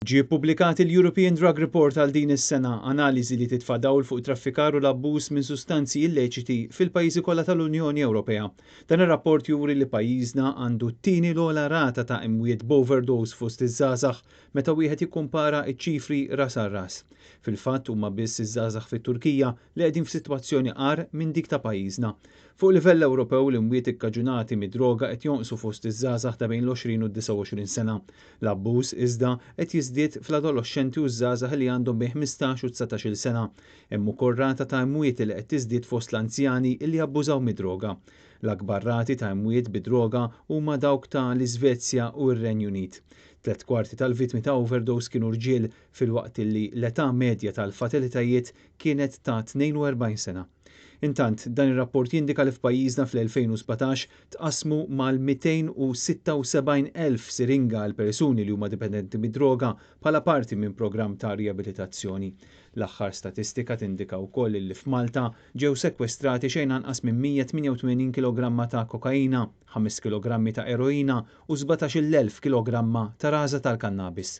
Ġie ppubblikat il-European Drug Report għal din is-sena, analiżi li titfa' dawl fuq traffikar u l-abbuż minn sustanzi illeċiti fil-pajjiżi kollha tal-Unjoni Ewropea. Dan ir-rapport juri li pajjiżna għandu t-tieni l-ogħla rata ta' imwiet b'overdose fost iż-żgħażagħ meta wieħed jikkumpara ċ-ċifri ras għal ras. Fil-fatt huma biss iż-żgħażagħ fit-Turkija li qegħdin f'sitwazzjoni qar minn dik ta' pajjiżna. Fuq livell Ewropew l-imwiet ikkaġunati mid-droga qed jonqsu fost iż-żgħażagħ ta' bejn l-20 u d-29 sena. L-abbuż iżda qed jiżdied fl-adolescenti u żgħażagħ li għandhom bejn 15 u 19-il sena. Hemm ukoll rata ta' imwiet li qed tiżdied fost l-anzjani li abbużaw mid-droga. L-akbar rati ta' imwiet bid-droga huma dawk ta' l-Iżvezja u r-Renju Unit. 3/4 tal-vittmi ta' overdose kienu rġiel filwaqt li l-età medja tal-fatalitajiet kienet ta' 42 sena. Intant, dan ir-rapport jindika li f'pajjiżna fl-2017 tqassmu mal-276,000 siringa għal persuni li huma dipendenti mid-droga bħala parti minn programm ta' riabilitazzjoni. L-aħħar statistika tindika wkoll li f'Malta ġew sekwestrati xejn anqas minn 188 kg ta' kokaina, 5 kg ta' eroina u 17,000 kg ta' raża tal-kannabis.